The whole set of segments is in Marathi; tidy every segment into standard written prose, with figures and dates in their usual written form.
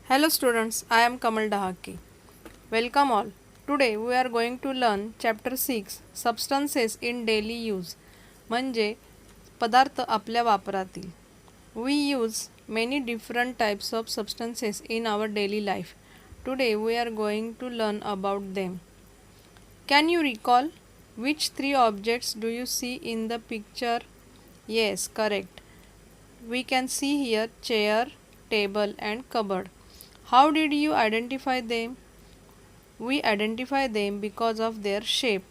Hello students, I am Kamal Dahaki. Welcome all. Today we are going to learn chapter 6 Substances in daily use म्हणजे पदार्थ आपल्या वापरातील. We use many different types of substances in our daily life. Today we are going to learn about them. Can you recall which three objects do you see in the picture? Yes, correct. We can see here chair, table and cupboard. How did you identify them? We identify them because of their shape.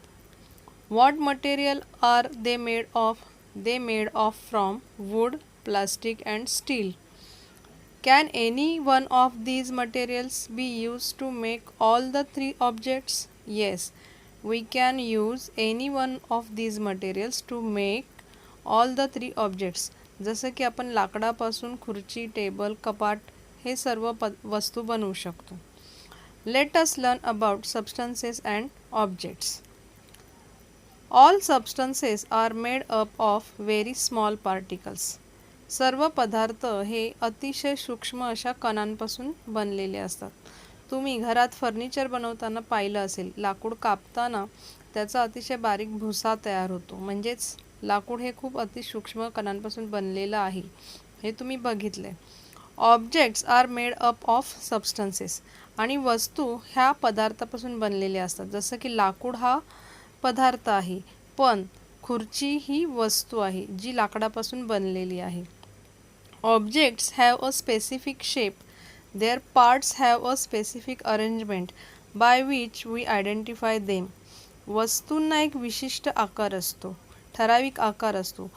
What material are they made of? They made of from wood, plastic and steel. Can any one of these materials be used to make all the three objects? Yes, we can use any one of these materials to make all the three objects. जसं की आपण लाकडापासून खुर्ची, टेबल, कपाट हे सर्व वस्तू बनवू शकतो. Let us learn about substances and objects. All substances are made up of very small particles. सर्व पदार्थ हे अतिशय सूक्ष्म अशा कणांपासून बनलेले असतात. तुम्ही घरात फर्निचर बनवताना पाहिलं असेल, लाकूड कापताना त्याचा अतिशय बारीक भुसा तयार होतो. म्हणजेच लाकूड हे खूप अतिसूक्ष्म कणांपासून बनलेलं आहे. हे तुम्ही बघितले. Objects are made up of substances आणि वस्तू ह्या पदार्थापासून बनलेल्या असतात. जसं की लाकूड हा पदार्थ आहे, पण खुर्ची ही वस्तू आहे जी लाकडापासून बनलेली आहे. Objects have a specific shape. Their parts have a specific arrangement by which we identify them. वस्तूंना एक विशिष्ट आकार असतो, ठराविक आकार असतो.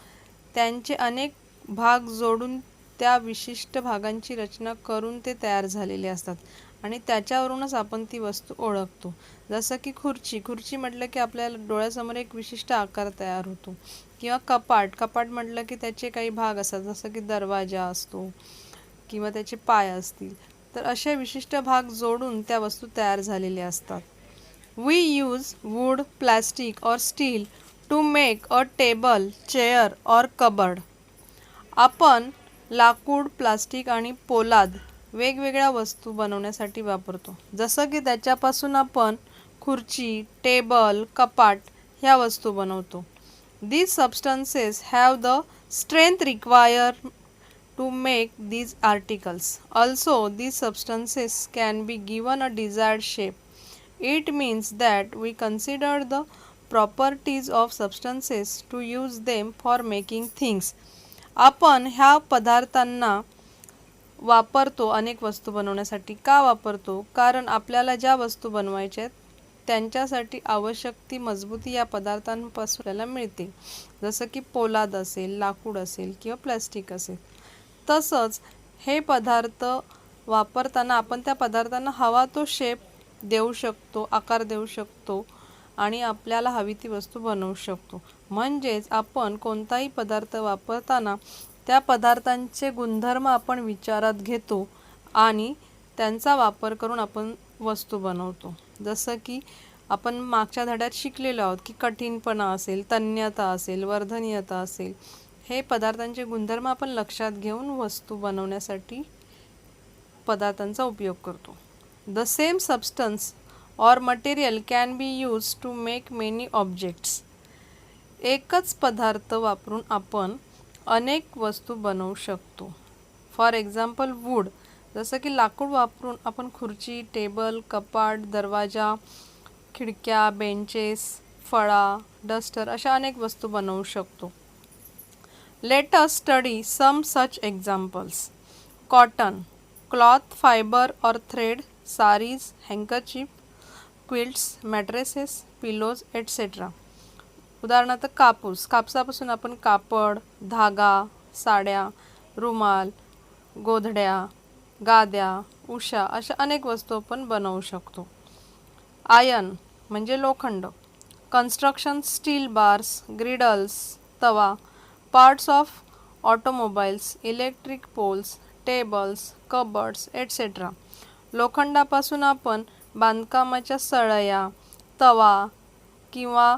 त्यांचे अनेक भाग जोडून त्या विशिष्ट भागांची रचना करून ते तयार झालेले असतात आणि त्याच्यावरूनच आपण ती वस्तू ओळखतो. जसं की खुर्ची म्हटलं की आपल्याला डोळ्यासमोर एक विशिष्ट आकार तयार होतो. किंवा कपाट म्हटलं की त्याचे काही भाग असतात, जसं की दरवाजा असतो किंवा त्याचे पाय असतील. तर असे विशिष्ट भाग जोडून त्या वस्तू तयार झालेल्या असतात. We use wood, plastic or steel to make a table, chair or cupboard. आपण लाकूड, प्लास्टिक आणि पोलाद वेगवेगळ्या वस्तू बनवण्यासाठी वापरतो. जसं की त्याच्यापासून आपण खुर्ची, टेबल, कपाट ह्या वस्तू बनवतो. These substances have the strength required to make these articles. Also, these substances can be given a desired shape. It means that we consider the properties of substances to use them for making things. आपण ह्या पदार्थांना वापरतो अनेक वस्तू बनवण्यासाठी. का वापरतो? कारण आपल्याला ज्या वस्तू बनवायच्या आहेत त्यांच्यासाठी आवश्यक ती मजबूती या पदार्थांपासून आपल्याला मिळते. जसं की पोलाद असेल, लाकूड असेल किंवा प्लास्टिक असेल. तसंच हे पदार्थ वापरताना आपण त्या पदार्थांना हवा तो शेप देऊ शकतो, आकार देऊ शकतो आणि आपल्याला हवी ती वस्तू बनवू शकतो. म्हणजेच आपण कोणताही पदार्थ वापरताना त्या पदार्थांचे गुणधर्म आपण विचारात घेतो आणि त्यांचा वापर करून आपण वस्तू बनवतो. जसं की आपण मागच्या धड्यात शिकलेलो आहोत की कठीणपणा असेल, तन्यता असेल, वर्धनीयता असेल, हे पदार्थांचे गुणधर्म आपण लक्षात घेऊन वस्तू बनवण्यासाठी पदार्थांचा उपयोग करतो. The same substance or material can be used to make many objects. एकच पदार्थ वापरून आपण अनेक वस्तू बनवू शकतो. फॉर एक्झाम्पल वूड, जसं की लाकूड वापरून आपण खुर्ची, टेबल, कपाट, दरवाजा, खिडक्या, बेंचेस, फळा, डस्टर अशा अनेक वस्तू बनवू शकतो. Let us study some such examples. Cotton, cloth, fiber or thread, saris, handkerchief, quilts, mattresses, pillows, etc. उदाहरणार्थ कापसापासून आपण कापड, धागा, साड्या, रुमाल, गोधड्या, गाद्या, उशा अशा अनेक वस्तू आपण बनवू शकतो. आयर्न म्हणजे लोखंड, construction steel bars, griddles, tawa, parts of automobiles, electric poles, tables, cupboards etcetera. लोखंडापासून आपण बांधकामाच्या सळया, तवा किंवा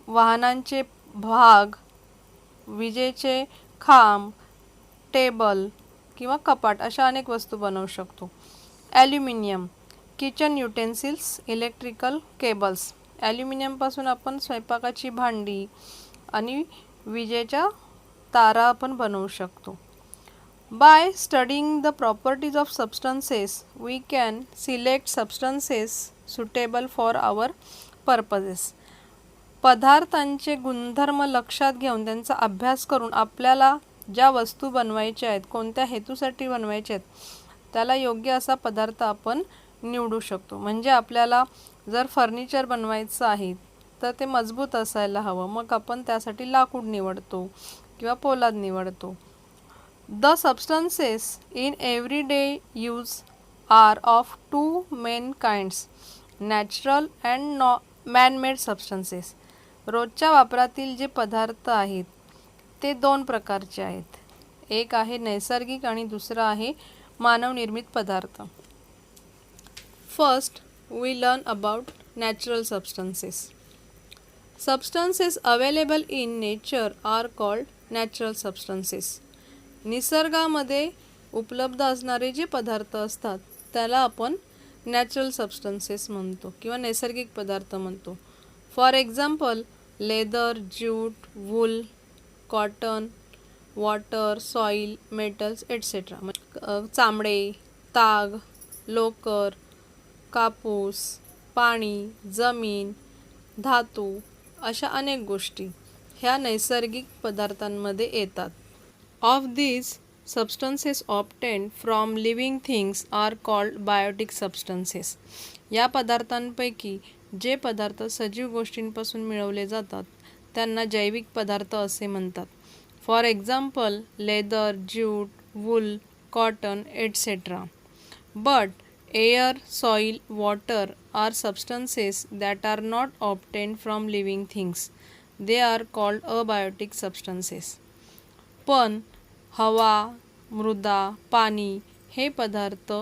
वाहनांचे भाग, विजेचे खांब, टेबल, किंवा कपाट अशा अनेक वस्तू बनवू शकतो. Aluminium, kitchen utensils, electrical cables. ॲल्युमिनियमपासून आपण स्वयंपाकाची भांडी आणि विजेच्या तारा आपण बनवू शकतो. By studying the properties of substances, we can select substances suitable for our purposes. पदार्थांचे गुणधर्म लक्षात घेऊन त्यांचा अभ्यास करून आपल्याला ज्या वस्तू बनवायच्या आहेत, कोणत्या हेतूसाठी बनवायच्या आहेत, त्याला योग्य असा पदार्थ आपण निवडू शकतो. म्हणजे आपल्याला जर फर्निचर बनवायचं आहे तर ते मजबूत असायला हवं, मग आपण त्यासाठी लाकूड निवडतो किंवा पोलाद निवडतो. The substances in everyday use are of two main kinds, natural and man-made substances. रोजच्या वापरातील जे पदार्थ आहेत ते दोन प्रकारचे आहेत. एक आहे नैसर्गिक आणि दुसरा आहे मानवनिर्मित पदार्थ. First, we learn about natural substances. Substances available in nature are called natural substances. निसर्गामध्ये उपलब्ध असणारे जे पदार्थ असतात त्याला आपण नॅचरल सबस्टन्सेस म्हणतो किंवा नैसर्गिक पदार्थ म्हणतो. For example leather, jute, wool, cotton, water, soil, metals etcetera. चामडे, ताग, लोकर, कापूस, पाणी, जमीन, धातू अशा अनेक गोष्टी ह्या नैसर्गिक पदार्थांमध्ये येतात. Of these, substances obtained from living things are called biotic substances. या पदार्थांपैकी जे पदार्थ सजीव गोष्टींपासून मिळवले जातात त्यांना जैविक पदार्थ असे म्हणतात. For example leather, jute, wool, cotton etcetera. But air, soil, water are substances that are not obtained from living things. They are called abiotic substances. पण हवा, मृदा, पाणी हे पदार्थ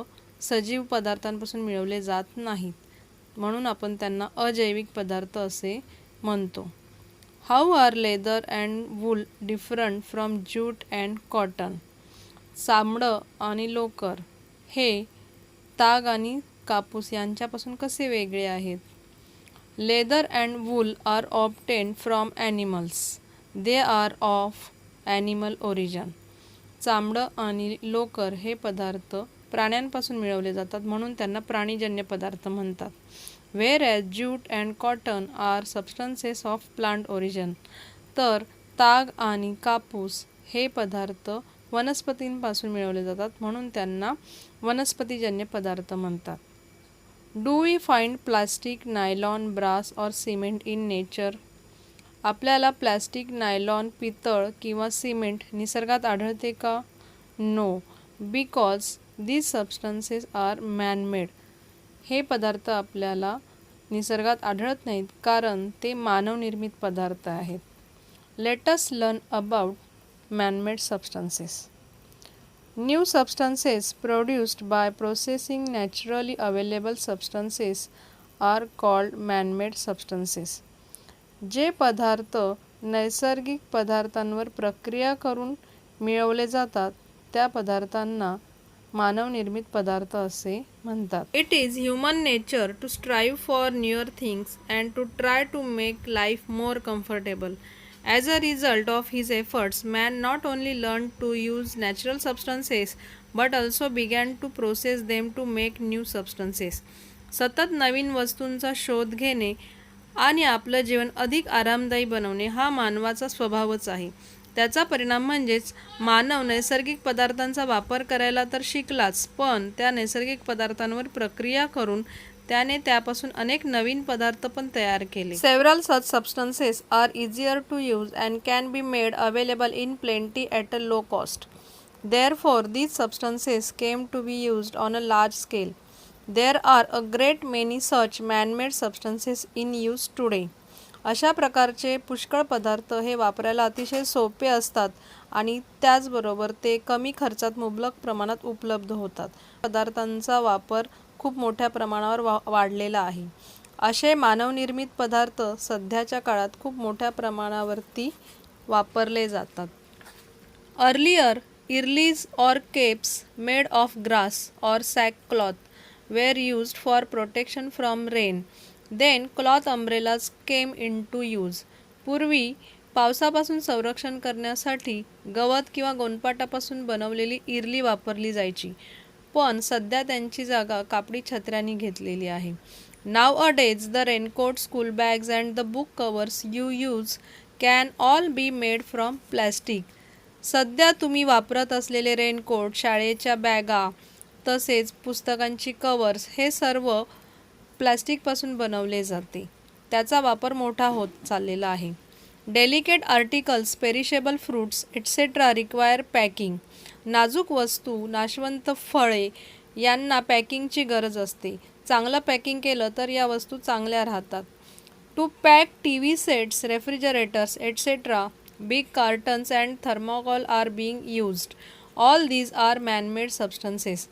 सजीव पदार्थांपासून मिळवले जात नाहीत, म्हणून आपण त्यांना अजैविक पदार्थ असे म्हणतो. How are leather and wool different from jute and cotton. चामडं आणि लोकर हे ताग आणि कापूस यांच्यापासून कसे वेगळे आहेत. Leather and wool are obtained from animals. They are of animal origin. चामडं आणि लोकर हे पदार्थ प्राण्यांपासून मिळवले जातात, म्हणून त्यांना प्राणीजन्य पदार्थ म्हणतात. Whereas jute and cotton are substances of plant origin. तर ताग आणि कापूस हे पदार्थ वनस्पतींपासून मिळवले जातात, म्हणून त्यांना वनस्पतीजन्य पदार्थ म्हणतात. Do we find plastic, nylon, brass or cement in nature? आपल्याला प्लॅस्टिक, नायलॉन, पितळ किंवा सिमेंट निसर्गात आढळते का? No, because these substances are man-made. हे पदार्थ आपल्याला निसर्गात आढळत नाहीत कारण ते मानवनिर्मित पदार्थ आहेत. Let us learn about man-made substances. New substances produced by processing naturally available substances are called man-made substances. जे पदार्थ नैसर्गिक पदार्थांवर प्रक्रिया करून मिळवले जातात त्या पदार्थांना मानवनिर्मित पदार्थ असे म्हणतात. It is human nature to strive for newer things and to try to make life more comfortable. As a result of his efforts, man not only learn to use natural substances but also began to process them to make new substances. सतत नवीन वस्तूंचा शोध घेणे आणि आपलं जीवन अधिक आरामदायी बनवणे हा मानवाचा स्वभावच आहे. त्याचा परिणाम म्हणजेच मानव नैसर्गिक पदार्थांचा वापर करायला तर शिकलाच, पण त्या नैसर्गिक पदार्थांवर प्रक्रिया करून त्याने त्यापासून अनेक नवीन पदार्थ पण तयार केले. Several such substances are easier to use and can be made available in plenty at a low cost. Therefore these substances came to be used on a large scale. There are a great many such man-made substances in use today. अशा प्रकारचे पुष्कळ पदार्थ हे वापरायला अतिशय सोपे असतात आणि त्याचबरोबर ते कमी खर्चात मुबलक प्रमाणात उपलब्ध होतात. पदार्थांचा वापर खूप मोठ्या प्रमाणावर वाढलेला आहे. असे मानवनिर्मित पदार्थ सध्याच्या काळात खूप मोठ्या प्रमाणावरती वापरले जातात. Earlier Earlies or capes made of grass or sackcloth were used for protection from rain. Then cloth umbrellas came into use. पूर्वी पावसापासून संरक्षण करण्यासाठी गवत किंवा गोनपाटापासून बनवलेली इरली वापरली जायची, पण सध्या त्यांची जागा कापडी छत्र्यांनी घेतलेली आहे. Nowadays the raincoat, school bags and the book covers you use can all be made from plastic. सध्या तुम्ही वापरत असलेले रेनकोट, शाळेच्या बॅगा तसेच पुस्तकांची कवर्स हे सर्व प्लॅस्टिकपासून बनवले जाते. त्याचा वापर मोठा होत चाललेला आहे. Delicate articles, perishable fruits etcetera require packing. नाजूक वस्तू, नाशवंत फळे यांना पॅकिंगची गरज असते. चांगलं पॅकिंग केलं तर या वस्तू चांगल्या राहतात. To pack TV sets, refrigerators etcetera big cartons and thermocol are being used. All these are man-made substances.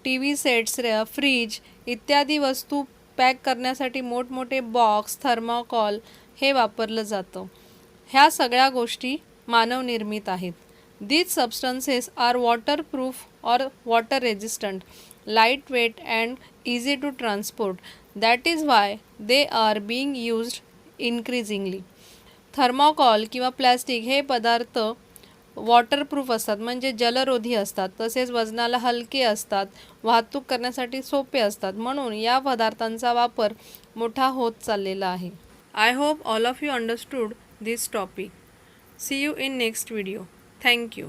TV sets, fridge इत्यादी वस्तू पॅक करण्यासाठी मोठमोठे बॉक्स, थर्मोकॉल हे वापरलं जातं. ह्या सगळ्या गोष्टी मानवनिर्मित आहेत. These substances are waterproof or water resistant, lightweight and easy to transport. That is why they are being used increasingly. Thermocol किंवा प्लॅस्टिक हे पदार्थ वॉटरप्रूफ असतात, म्हणजे जलरोधी असतात. तसेच वजनाला हलके असतात, वाहतूक करण्यासाठी सोपे असतात. म्हणून या पदार्थांचा वापर मोठा होत चाललेला आहे. I hope all of you understood this topic. See you in next video. Thank you.